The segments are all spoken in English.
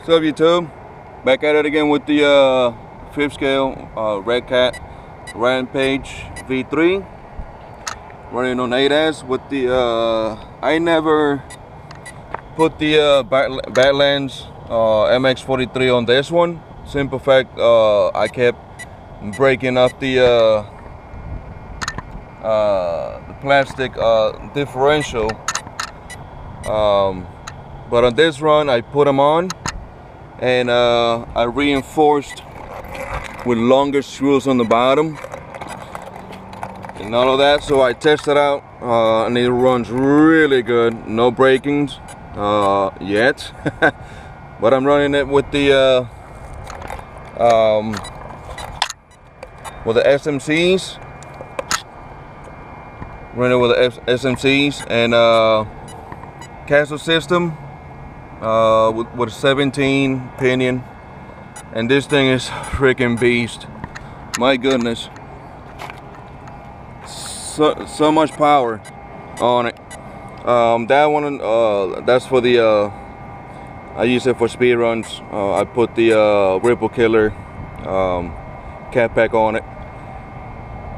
So YouTube, back at it again with the 5th scale Red Cat Rampage V3, running on ADAS with the I never put the Badlands MX43 on this one. Simple fact, I kept breaking up the plastic differential, but on this run I put them on, and I reinforced with longer screws on the bottom and all of that. So I tested out and it runs really good. No breakings yet. But I'm running it with the SMCs. Running with the SMCs and castle system with a 17 pinion, and this thing is freaking beast. My goodness, so much power on it. That one, that's for the I use it for speed runs. I put the Ripple Killer cat pack on it,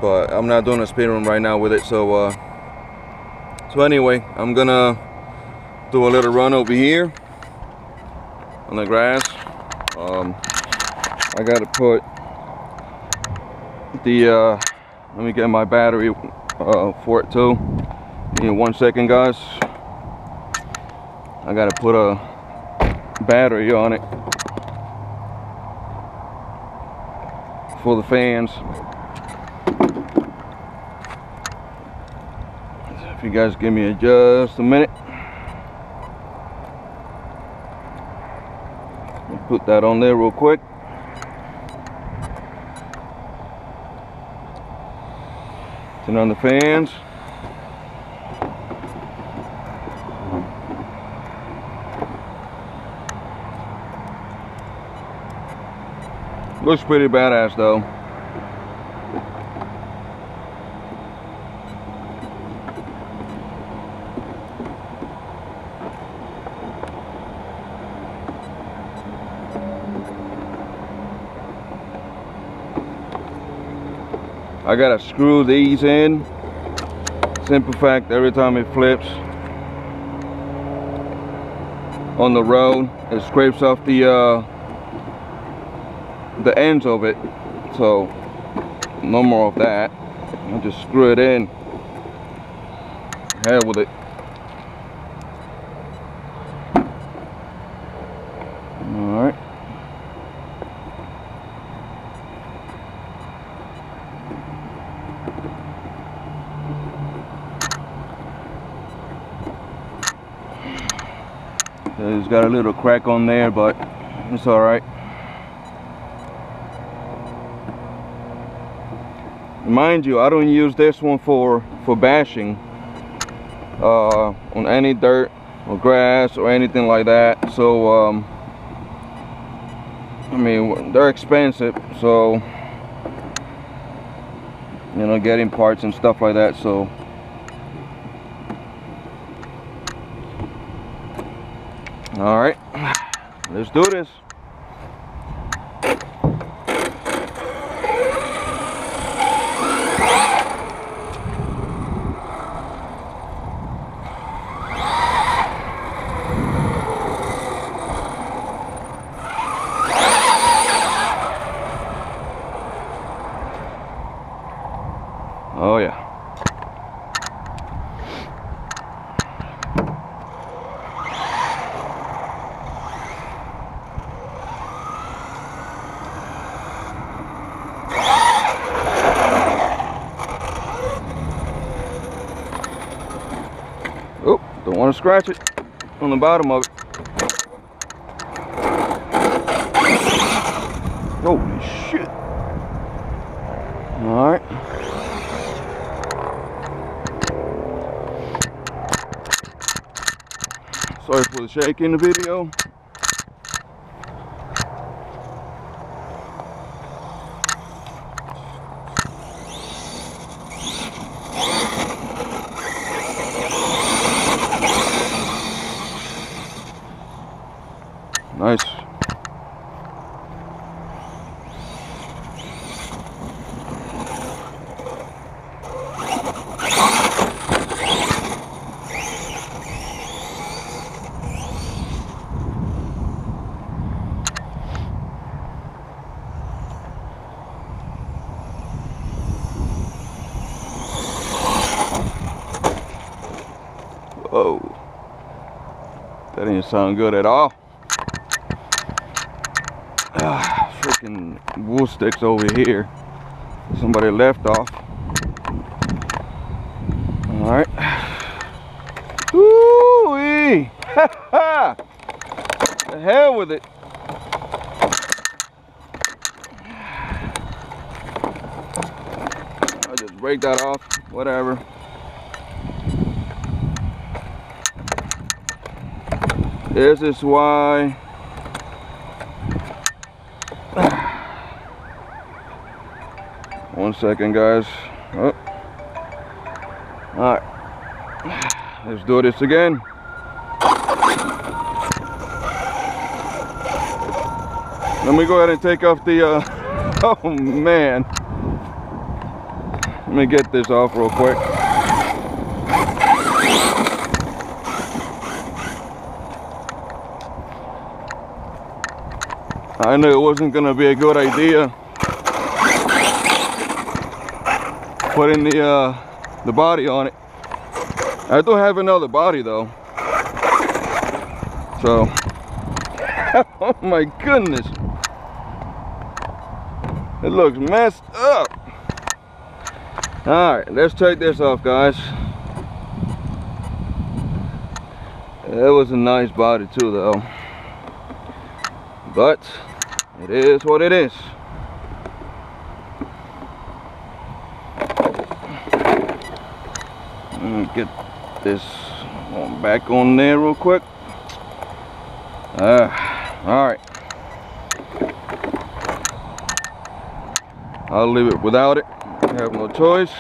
but I'm not doing a speed run right now with it. So anyway, I'm gonna do a little run over here on the grass. I gotta put the let me get my battery for it too. Give me 1 second, guys. I gotta put a battery on it for the fans. If you guys give me just a minute, I'll put that on there real quick. Turn on the fans. Looks pretty badass though. I gotta screw these in. Simple fact, every time it flips on the road, it scrapes off the ends of it. So no more of that. I'll just screw it in. Hell with it. All right. It's got a little crack on there, but it's all right. Mind you, I don't use this one for bashing on any dirt or grass or anything like that. So I mean, they're expensive, so you know, getting parts and stuff like that. So all right, let's do this. Oh yeah. Oh, don't want to scratch it on the bottom of it. Holy shit. All right. Sorry for the shake in the video. Nice. That didn't sound good at all. Freaking wool sticks over here. Somebody left off. Alright. Woo-wee! Ha ha! The hell with it. I'll just break that off. Whatever. This is why one second, guys. Oh. All right, let's do this again. Let me go ahead and take off the oh man, let me get this off real quick. I knew it wasn't gonna be a good idea putting the body on it. I do have another body though, so oh my goodness, it looks messed up. All right, let's take this off, guys. It was a nice body too though, but it is what it is. Let me get this one back on there real quick. All right, I'll leave it without it. I have no choice.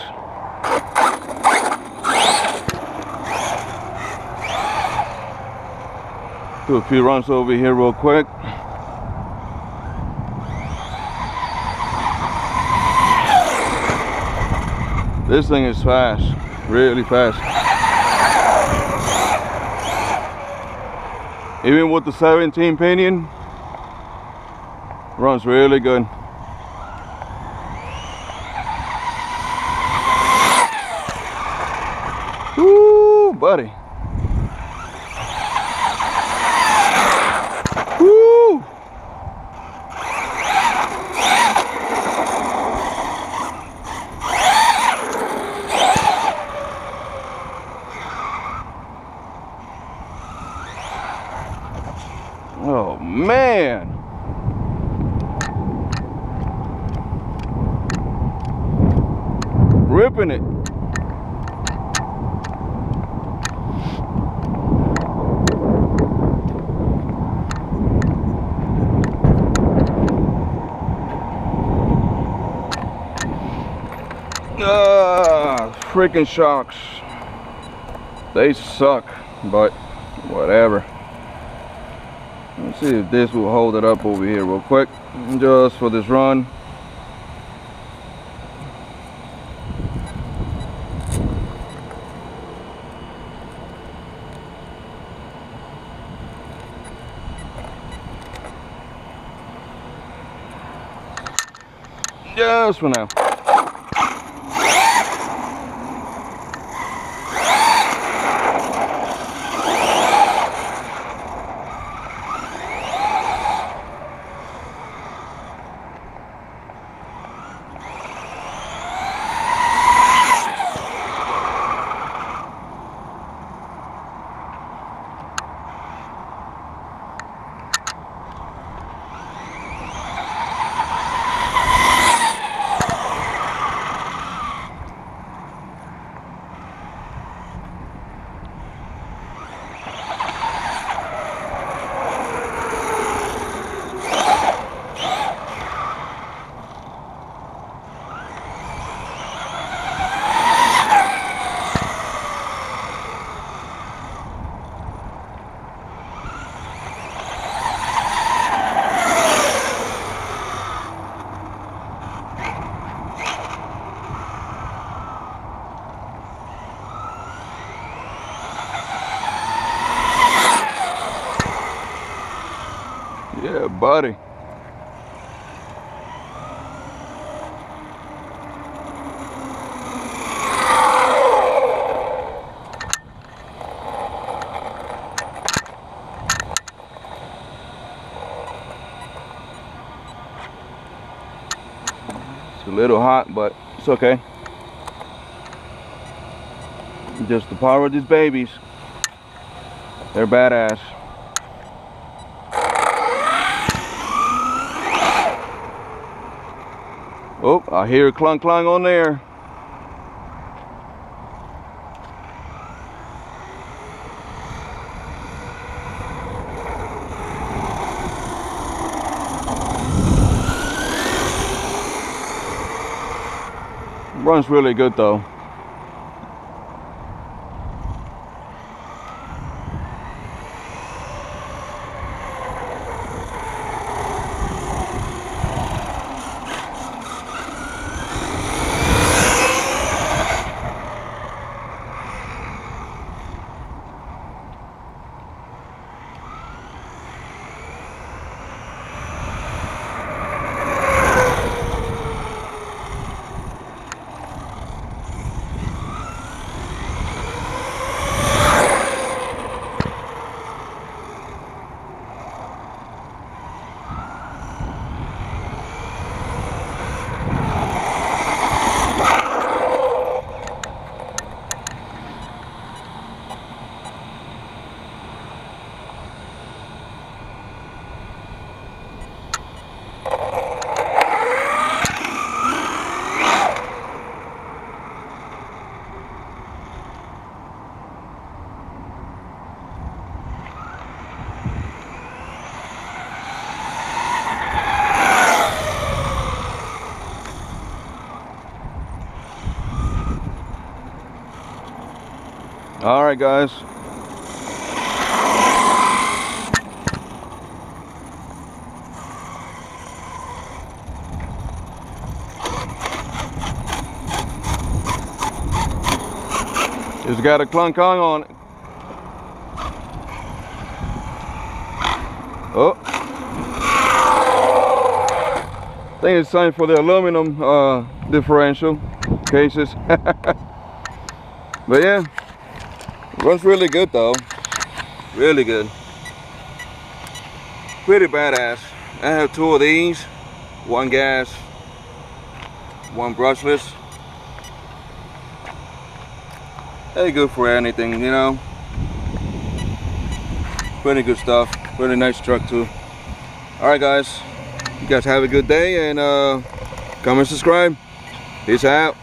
Do a few runs over here real quick. This thing is fast, really fast. Even with the 17 pinion, runs really good. Woo, buddy. Woo. Oh man. Ripping it. Freaking shocks. They suck, but whatever. Let's see if this will hold it up over here real quick, just for this run. Just for now. Yeah, buddy. It's a little hot, but it's okay. Just the power of these babies. They're badass. Oh, I hear a clunk clunk on there. Runs really good though. All right, guys. It's got a clunk on it. Oh. I think it's time for the aluminum differential cases. But yeah. Runs really good though, really good, pretty badass. I have two of these, one gas, one brushless. They're good for anything, you know. Pretty good stuff, pretty nice truck too. Alright guys, you guys have a good day and comment, subscribe. Peace out.